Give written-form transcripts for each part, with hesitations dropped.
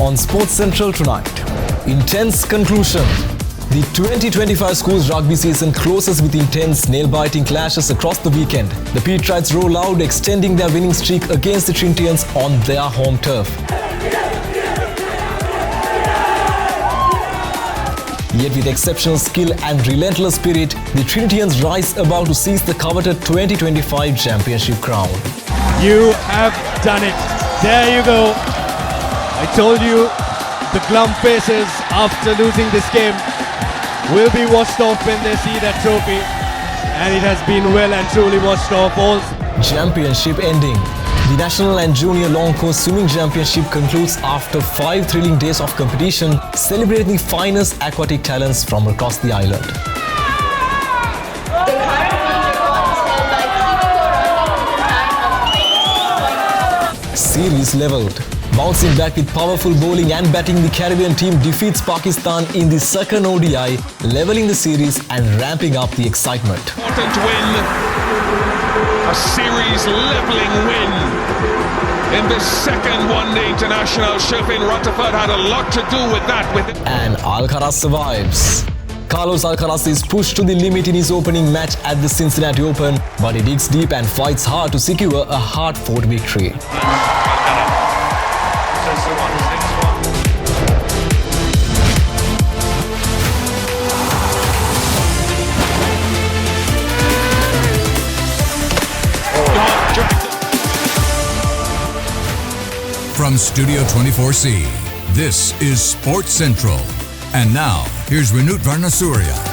on Sports Central tonight. Intense conclusion. The 2025 schools rugby season closes with intense, nail-biting clashes across the weekend. The Petrites roll out, extending their winning streak against the Trinitians on their home turf. Yet with exceptional skill and relentless spirit, the Trinitians rise above to seize the coveted 2025 championship crown. You have done it. There you go. I told you, the glum faces after losing this game will be washed off when they see that trophy, and it has been well and truly washed off. All championship ending. The National and Junior Long Course Swimming Championship concludes after 5 thrilling days of competition, celebrating the finest aquatic talents from across the island. The current world record is held by Siviko running with a time of 20.5. Series levelled. Bouncing back with powerful bowling and batting, the Caribbean team defeats Pakistan in the second ODI, levelling the series and ramping up the excitement. Important win, a series levelling win in this second one-day international. Shilpin Rutherford had a lot to do with that. And Alcaraz survives. Carlos Alcaraz is pushed to the limit in his opening match at the Cincinnati Open, but he digs deep and fights hard to secure a hard-fought victory. From Studio 24C, this is Sports Central. And now, here's Vinut Varnasurya.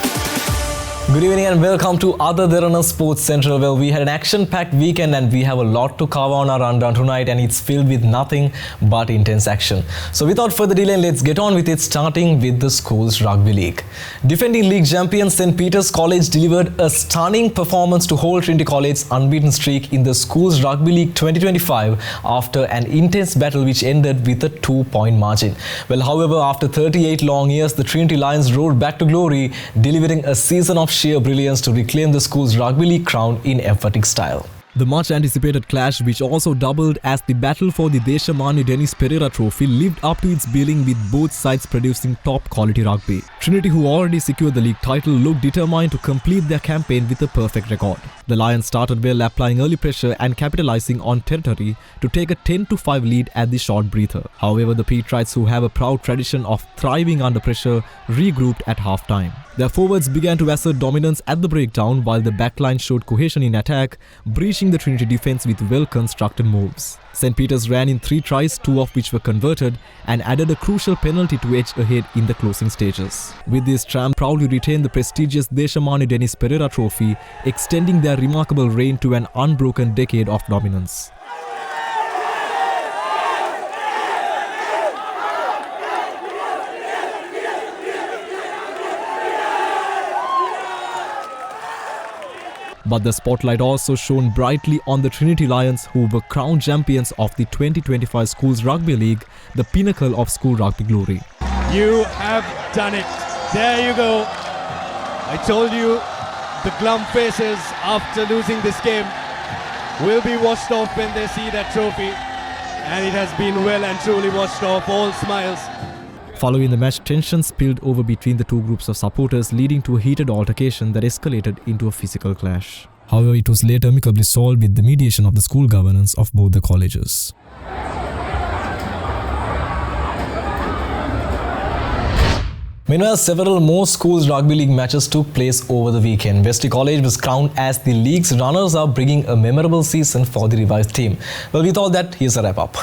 Good evening and welcome to other Derana Sports Central. Well, we had an action-packed weekend and we have a lot to cover on our rundown tonight, and it's filled with nothing but intense action. So without further delay, let's get on with it, starting with the Schools Rugby League. Defending league champions St. Peter's College delivered a stunning performance to hold Trinity College's unbeaten streak in the Schools Rugby League 2025 after an intense battle which ended with a 2-point margin. Well, however, after 38 long years, the Trinity Lions rode back to glory, delivering a season of sheer brilliance to reclaim the school's rugby league crown in emphatic style. The much-anticipated clash, which also doubled as the battle for the Deshamani Dennis Pereira Trophy, lived up to its billing with both sides producing top-quality rugby. Trinity, who already secured the league title, looked determined to complete their campaign with a perfect record. The Lions started well, applying early pressure and capitalizing on territory to take a 10-5 lead at the short breather. However, the Petrites, who have a proud tradition of thriving under pressure, regrouped at half-time. Their forwards began to assert dominance at the breakdown, while the backline showed cohesion in attack, breaching the Trinity defense with well-constructed moves. St. Peter's ran in 3 tries, 2 of which were converted, and added a crucial penalty to edge ahead in the closing stages. With this, Tram proudly retained the prestigious Deshamani Dennis Pereira Trophy, extending their remarkable reign to an unbroken decade of dominance. But the spotlight also shone brightly on the Trinity Lions, who were crowned champions of the 2025 Schools Rugby League, the pinnacle of school rugby glory. you have done it. There you go. I told you, the glum faces after losing this game will be washed off when they see that trophy, and it has been well and truly washed off. All smiles. Following the match, tension spilled over between the two groups of supporters, leading to a heated altercation that escalated into a physical clash. However, it was later amicably solved with the mediation of the school governance of both the colleges. Meanwhile, several more schools rugby league matches took place over the weekend. Wesley College was crowned as the league's runners-up, bringing a memorable season for the revised team. Well, with all that, here's a wrap-up.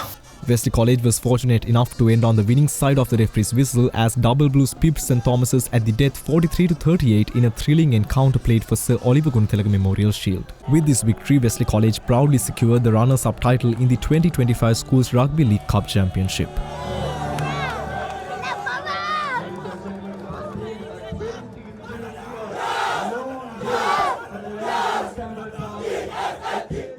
Wesley College was fortunate enough to end on the winning side of the referee's whistle as Double Blues pipped St. Thomas's at the death 43-38 in a thrilling encounter played for Sir Oliver Gunthelaga Memorial Shield. With this victory, Wesley College proudly secured the runners-up title in the 2025 Schools Rugby League Cup Championship.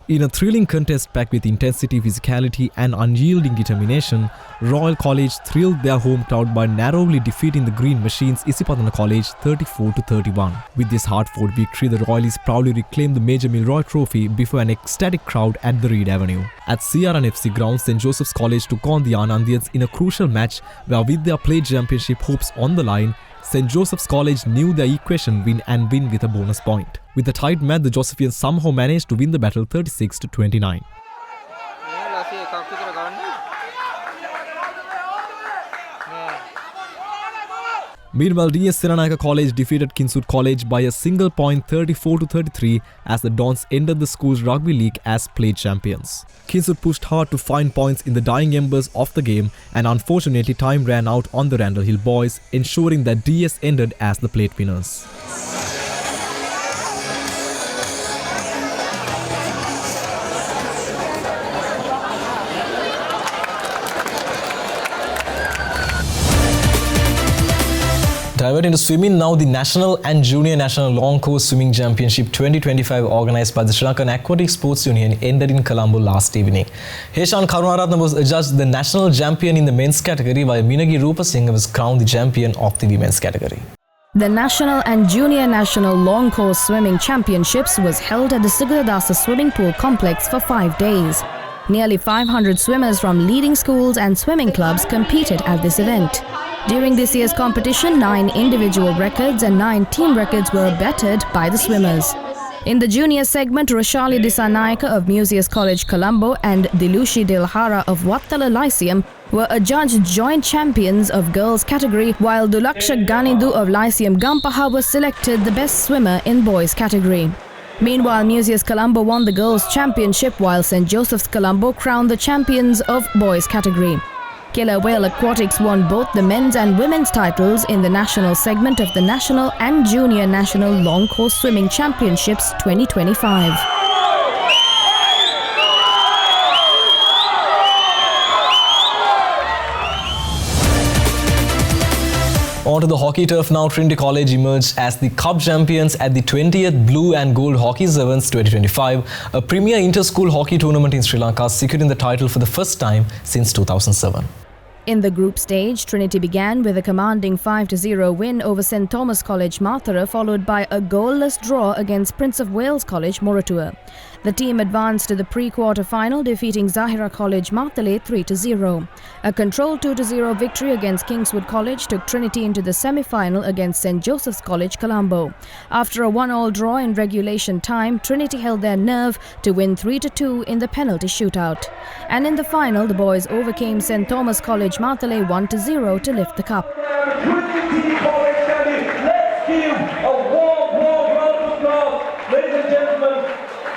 In a thrilling contest packed with intensity, physicality and unyielding determination, Royal College thrilled their home crowd by narrowly defeating the Green Machines Isipadana College 34-31. With this hard-fought victory, the Royalies proudly reclaimed the Major Milroy Trophy before an ecstatic crowd at the Reed Avenue. At CRNFC ground, St. Joseph's College took on the Anandians in a crucial match where, with their play championship hopes on the line, St. Joseph's College knew their equation win with a bonus point. With a tight match, the Josephians somehow managed to win the battle 36-29. Meanwhile, DS Siranaka College defeated Kingswood College by a single point 34-33 as the Dons ended the school's rugby league as plate champions. Kingswood pushed hard to find points in the dying embers of the game, and unfortunately time ran out on the Randall Hill boys, ensuring that DS ended as the plate winners. Divert into swimming now. The National and Junior National Long Course Swimming Championship 2025 organized by the Sri Lankan Aquatic Sports Union ended in Colombo last evening. Heshan Karunaratne was adjudged the national champion in the men's category, while Minagi Rupasinghe was crowned the champion of the women's category. The National and Junior National Long Course Swimming Championships was held at the Siguladasa Swimming Pool Complex for 5 days. Nearly 500 swimmers from leading schools and swimming clubs competed at this event. During this year's competition, 9 individual records and 9 team records were bettered by the swimmers. In the junior segment, Roshali Dissanayaka of Museus College Colombo and Dilushi Dilhara of Wattala Lyceum were adjudged joint champions of girls category, while Dulaksha Ganindu of Lyceum Gampaha was selected the best swimmer in boys category. Meanwhile, Museus Colombo won the girls championship, while St. Joseph's Colombo crowned the champions of boys category. Killer Whale Aquatics won both the men's and women's titles in the national segment of the National and Junior National Long Course Swimming Championships 2025. On to the hockey turf now. Trinity College emerged as the Cup champions at the 20th Blue and Gold Hockey Sevens 2025, a premier inter-school hockey tournament in Sri Lanka, securing the title for the first time since 2007. In the group stage, Trinity began with a commanding 5-0 win over St. Thomas College Mathura, followed by a goalless draw against Prince of Wales College Moratua. The team advanced to the pre-quarter final, defeating Zahira College Martale 3-0. A controlled 2-0 victory against Kingswood College took Trinity into the semi-final against St. Joseph's College Colombo. After a 1-1 draw in regulation time, Trinity held their nerve to win 3-2 in the penalty shootout. And in the final, the boys overcame St. Thomas College Martale 1-0 to lift the cup. Trinity College Candy, let's give a warm round of applause, ladies and gentlemen,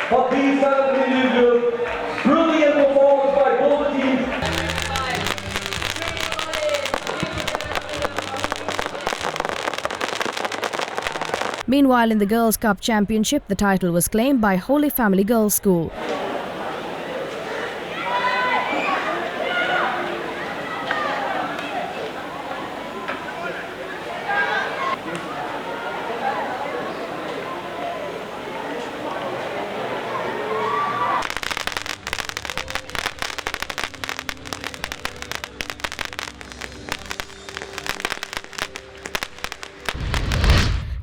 for these talented individuals. Brilliant performance by both the teams. Meanwhile, in the Girls' Cup Championship, the title was claimed by Holy Family Girls' School.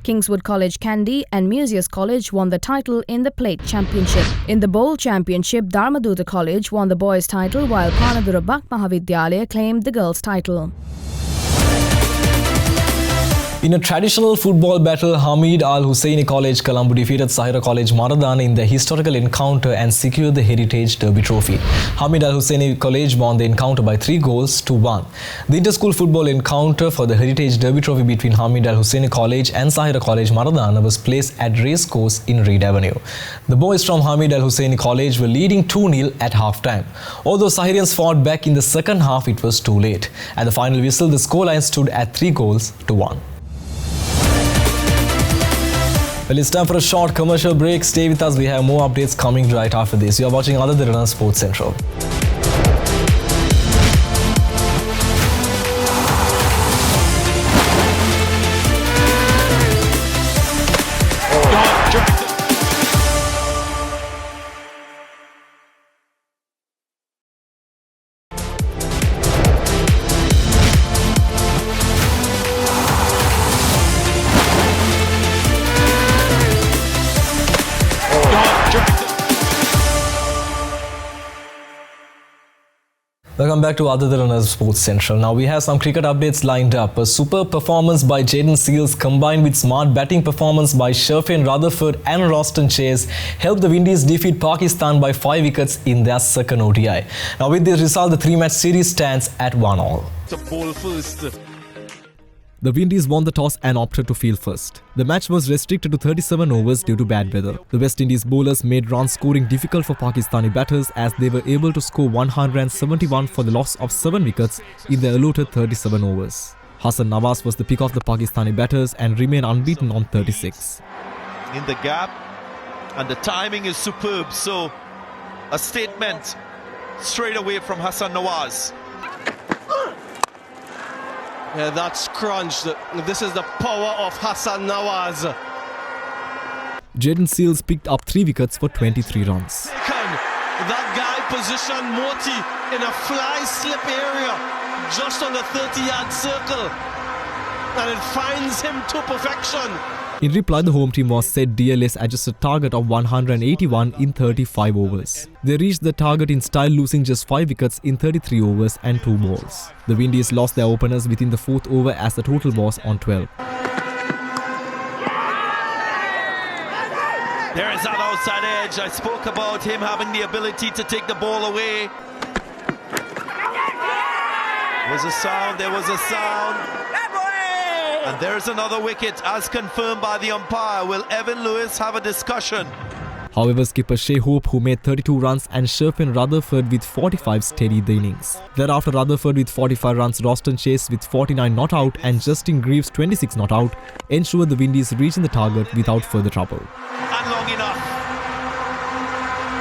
Kingswood College Kandy and Museus College won the title in the Plate Championship. In the Bowl Championship, Dharmaduta College won the boys' title, while Panadura Bak Mahavidyalaya claimed the girls' title. In a traditional football battle, Hamid Al Husseini College Colombo defeated Sahira College Maradana in their historical encounter and secured the Heritage Derby Trophy. Hamid Al Husseini College won the encounter by 3-1. The inter-school football encounter for the Heritage Derby Trophy between Hamid Al Husseini College and Sahira College Maradana was placed at Racecourse in Reed Avenue. The boys from Hamid Al Husseini College were leading 2-0 at half-time. Although Sahirians fought back in the second half, it was too late. At the final whistle, the scoreline stood at 3-1. Well, it's time for a short commercial break. Stay with us. We have more updates coming right after this. You are watching Other Derana Sports Central. Welcome back to Other Derana Sports Central. Now we have some cricket updates lined up. A superb performance by Jaden Seals combined with smart batting performance by Sherfin Rutherford and Roston Chase helped the Windies defeat Pakistan by 5 wickets in their second ODI. Now with this result, the 3-match series stands at 1-1. The ball first. The Windies won the toss and opted to field first. The match was restricted to 37 overs due to bad weather. The West Indies bowlers made run scoring difficult for Pakistani batters as they were able to score 171 for the loss of 7 wickets in the allotted 37 overs. Hassan Nawaz was the pick of the Pakistani batters and remained unbeaten on 36. In the gap, and the timing is superb, so a statement straight away from Hassan Nawaz. Yeah, that's crunch. This is the power of Hassan Nawaz. Jaden Seals picked up 3 wickets for 23 runs. That guy positioned Moti in a fly-slip area just on the 30-yard circle, and it finds him to perfection. In reply, the home team was set DLS adjusted target of 181 in 35 overs. They reached the target in style, losing just 5 wickets in 33 overs and 2 balls. The Windies lost their openers within the 4th over as the total was on 12. There is that outside edge. I spoke about him having the ability to take the ball away. There was a sound. And there's another wicket as confirmed by the umpire. Will Evan Lewis have a discussion? However, skipper Shea Hope, who made 32 runs, and Sherfin Rutherford with 45 steadied the innings. Thereafter, Rutherford with 45 runs, Roston Chase with 49 not out, and Justin Greaves 26 not out ensured the Windies reaching the target without further trouble. And long enough.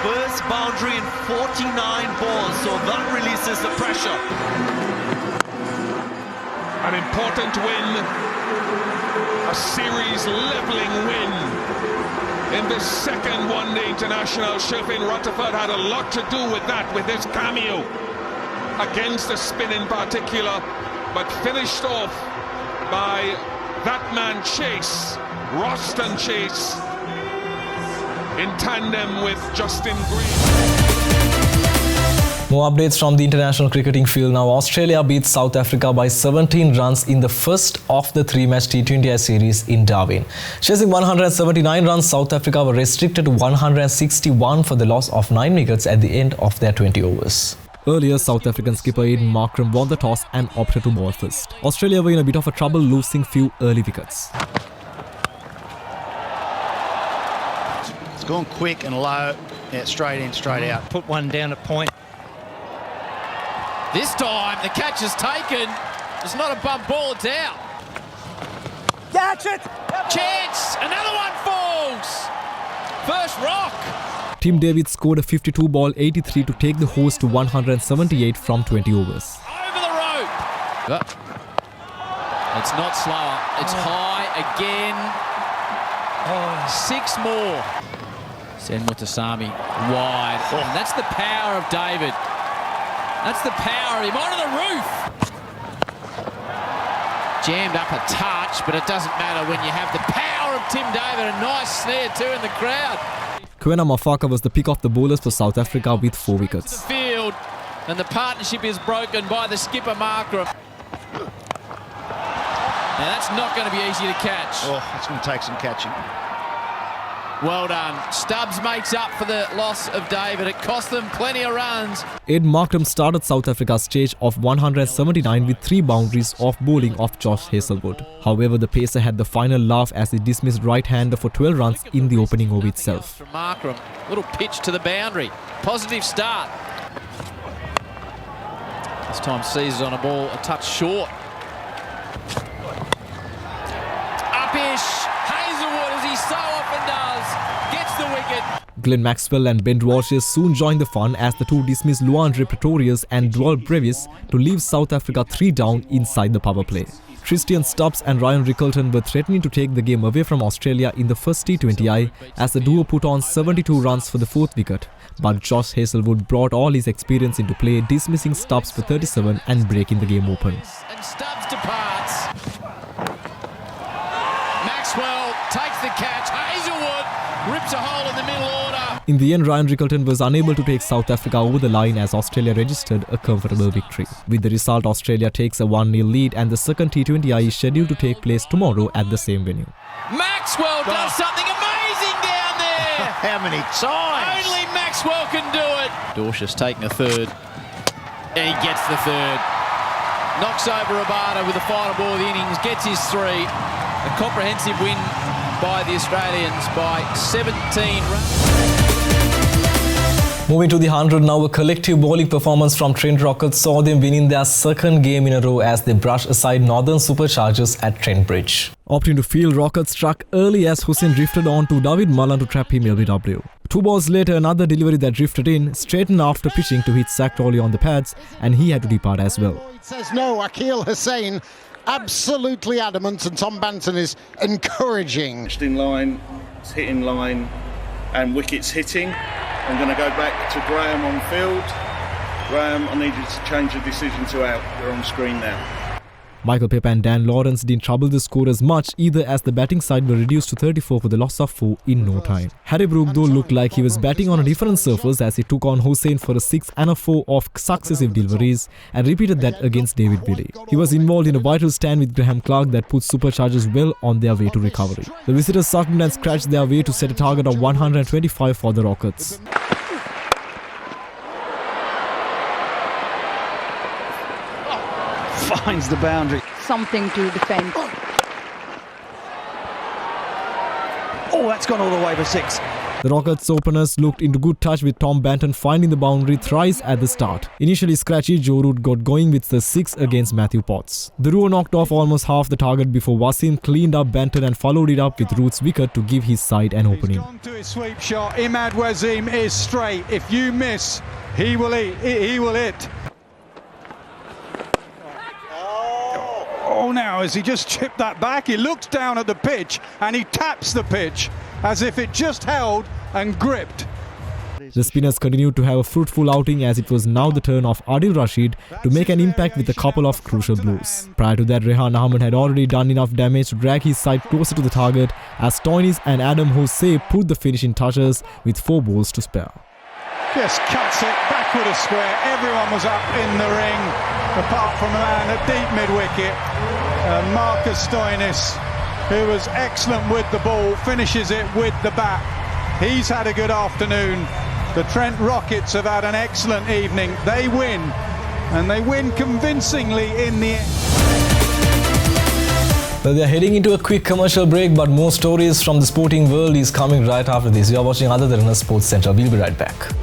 First boundary in 49 balls, so that releases the pressure. An important win, a series levelling win in this second one-day international. Sherfin Rutherford had a lot to do with that, with his cameo against the spin in particular, but finished off by that man Chase, Roston Chase, in tandem with Justin Greaves. More updates from the international cricketing field now. Australia beat South Africa by 17 runs in the first of the 3-match T20I series in Darwin. Chasing 179 runs, South Africa were restricted to 161 for the loss of 9 wickets at the end of their 20 overs. Earlier, South African skipper Aiden Markram won the toss and opted to bowl first. Australia were in a bit of a trouble, losing few early wickets. It's gone quick and low. Yeah, straight in, straight out. Put one down at point. This time the catch is taken. It's not a bump ball, it's out. Catch it! Chance! Another one falls! First rock! Tim David scored a 52-ball 83 to take the host to 178 from 20 overs. Over the rope! It's not slower. It's high again. 6 more. Send Mutasami wide. And that's the power of David. That's the power of him onto the roof. Jammed up a touch, but it doesn't matter when you have the power of Tim David. A nice snare too in the crowd. Kwena Mafaka was the pick of the bowlers for South Africa with 4 wickets. The field, and the partnership is broken by the skipper Markram. Now that's not going to be easy to catch. Oh, it's going to take some catching. Well done. Stubbs makes up for the loss of David. It cost them plenty of runs. Aiden Markram started South Africa's chase of 179 with 3 boundaries off bowling of Josh Hazlewood. However, the pacer had the final laugh as he dismissed right-hander for 12 runs in the opening over itself. From Markram, little pitch to the boundary. Positive start. This time Caesar's on a ball a touch short. Up-ish. Hazlewood, as he so often does, gets the wicket. Glenn Maxwell and Ben Walsh soon joined the fun as the two dismissed Luandre Pretorius and Dwal Brevis to leave South Africa 3 down inside the power play. Tristan Stubbs and Ryan Rickelton were threatening to take the game away from Australia in the first T20I as the duo put on 72 runs for the 4th wicket. But Josh Hazlewood brought all his experience into play, dismissing Stubbs for 37 and breaking the game open. And Stubbs departs. Maxwell takes the catch. Hazlewood rips a hole in the middle order. In the end, Ryan Rickelton was unable to take South Africa over the line as Australia registered a comfortable victory. With the result, Australia takes a 1-0 lead and the second T20I is scheduled to take place tomorrow at the same venue. Maxwell does something amazing down there! How many times? Only Maxwell can do it! Dorsius taking a third. And he gets the third. Knocks over Rabada with the final ball of the innings, gets his 3. A comprehensive win by the Australians by 17 runs. Moving to the 100 now, a collective bowling performance from Trent Rockets saw them winning their second game in a row as they brushed aside Northern Superchargers at Trent Bridge. Opting to field, Rockets struck early as Hussain drifted on to David Mullen to trap him LBW. 2 balls later, another delivery that drifted in, straightened after pitching to hit Zach Rowley on the pads, and he had to depart as well. Says no, Akeal Hussain absolutely adamant, and Tom Banton is encouraging. In line, it's hitting line, and wickets hitting. I'm going to go back to Graham on field. Graham, I need you to change the decision to out. You're on screen now. Michael Pepper and Dan Lawrence didn't trouble the scorers much either as the batting side were reduced to 34 for the loss of 4 in no time. Harry Brook though looked like he was batting on a different surface as he took on Hussain for a 6 and a 4 of successive deliveries and repeated that against David Willey. He was involved in a vital stand with Graham Clark that put Superchargers well on their way to recovery. The visitors sucked and scratched their way to set a target of 125 for the Rockets. Finds the boundary. Something to defend. Oh, that's gone all the way for 6. The Rockets openers looked into good touch with Tom Banton finding the boundary thrice at the start. Initially scratchy, Joe Root got going with the 6 against Matthew Potts. The duo knocked off almost half the target before Wasim cleaned up Banton and followed it up with Root's wicket to give his side an opening. He's gone to his sweep shot. Imad Wasim is straight. If you miss, he will hit. Oh, now as he just chipped that back, he looks down at the pitch and he taps the pitch as if it just held and gripped. The spinners continued to have a fruitful outing as it was now the turn of Adil Rashid to make an impact with a couple of crucial blows. Prior to that, Rehan Ahmed had already done enough damage to drag his side closer to the target as Stoinis and Adam Jose put the finishing touches with 4 balls to spare. Just cuts it backward a square. Everyone was up in the ring apart from the man at deep mid-wicket. Marcus Stoinis, who was excellent with the ball, finishes it with the bat. He's had a good afternoon. The Trent Rockets have had an excellent evening. They win, and they win convincingly in the end. Well, they are heading into a quick commercial break, but more stories from the sporting world is coming right after this. You are watching Other Derana Sports Central. We'll be right back.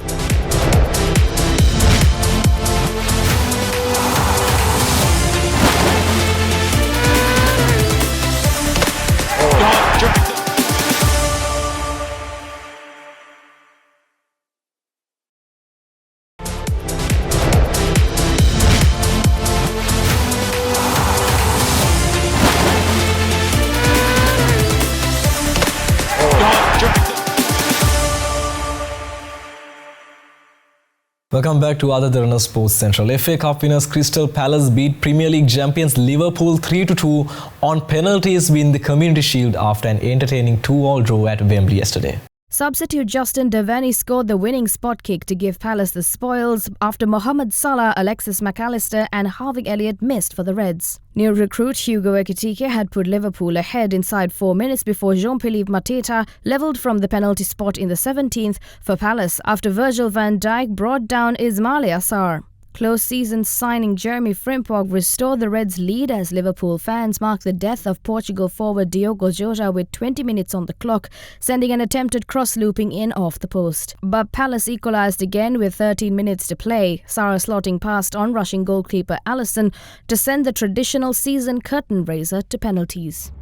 Welcome back to Other Derana Sports Central. FA Cup winners Crystal Palace beat Premier League champions Liverpool 3-2 on penalties win the Community Shield after an entertaining 2-2 draw at Wembley yesterday. Substitute Justin Devaney scored the winning spot kick to give Palace the spoils after Mohamed Salah, Alexis McAllister and Harvey Elliott missed for the Reds. New recruit Hugo Ekitike had put Liverpool ahead inside 4 minutes before Jean-Philippe Mateta levelled from the penalty spot in the 17th for Palace after Virgil van Dijk brought down Ismail Assar. Close season signing Jeremy Frimpong restored the Reds' lead as Liverpool fans marked the death of Portugal forward Diogo Jota with 20 minutes on the clock, sending an attempted cross-looping in off the post. But Palace equalised again with 13 minutes to play, Sarah slotting past on-rushing goalkeeper Alisson to send the traditional season curtain raiser to penalties.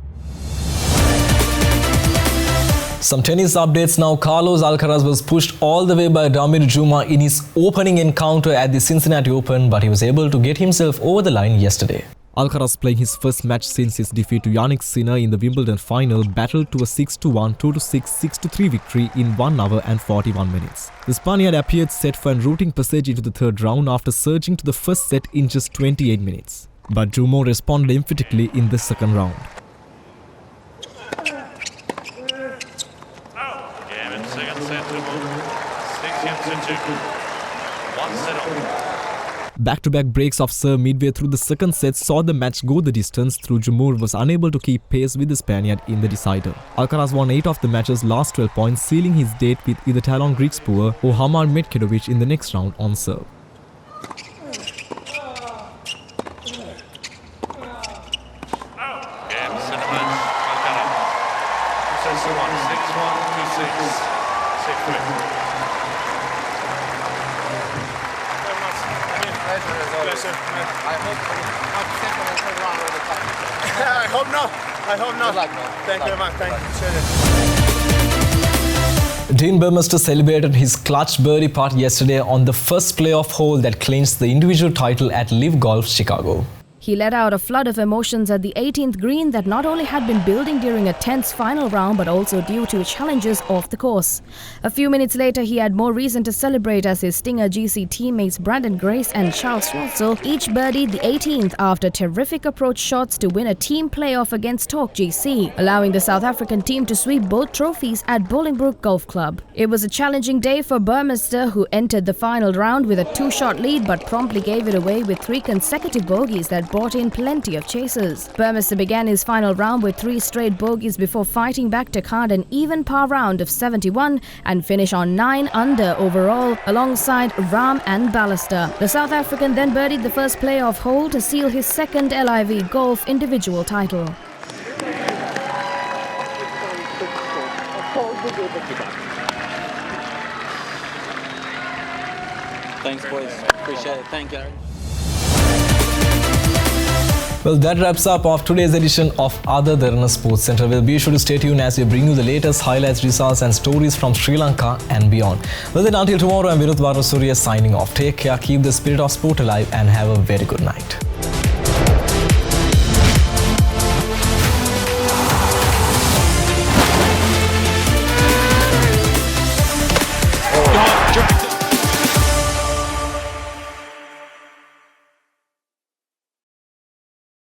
Some tennis updates now. Carlos Alcaraz was pushed all the way by Damir Juma in his opening encounter at the Cincinnati Open, but he was able to get himself over the line yesterday. Alcaraz, playing his first match since his defeat to Yannick Sinner in the Wimbledon final, battled to a 6-1, 2-6, 6-3 victory in 1 hour and 41 minutes. The Spaniard appeared set for an routing passage into the third round after surging to the first set in just 28 minutes. But Juma responded emphatically in the second round. Second set to move. Back-to-back breaks of serve midway through the second set saw the match go the distance through Jamur was unable to keep pace with the Spaniard in the decider. Alcaraz won 8 of the match's last 12 points, sealing his date with either Talon Grigspur or Hamar Medkedovic in the next round on serve. I hope not. I hope not. Thank you very much. Thank you. Dean Burmester celebrated his clutch birdie putt yesterday on the first playoff hole that clinched the individual title at Live Golf Chicago. He let out a flood of emotions at the 18th green that not only had been building during a tense final round but also due to challenges off the course. A few minutes later, he had more reason to celebrate as his Stinger GC teammates Brandon Grace and Charles Schwartzel each birdied the 18th after terrific approach shots to win a team playoff against Torque GC, allowing the South African team to sweep both trophies at Bolingbroke Golf Club. It was a challenging day for Burmester, who entered the final round with a 2-shot lead but promptly gave it away with 3 consecutive bogeys that brought in plenty of chasers. Burmester began his final round with 3 straight bogeys before fighting back to card an even par round of 71 and finish on 9 under overall alongside Ram and Ballister. The South African then birdied the first playoff hole to seal his second LIV Golf individual title. Thanks, boys. Appreciate it. Thank you. Well, that wraps up of today's edition of Other Derana Sports Central. Well, be sure to stay tuned as we bring you the latest highlights, results and stories from Sri Lanka and beyond. Well, then until tomorrow, I'm Vinod Varasuriya signing off. Take care, keep the spirit of sport alive and have a very good night.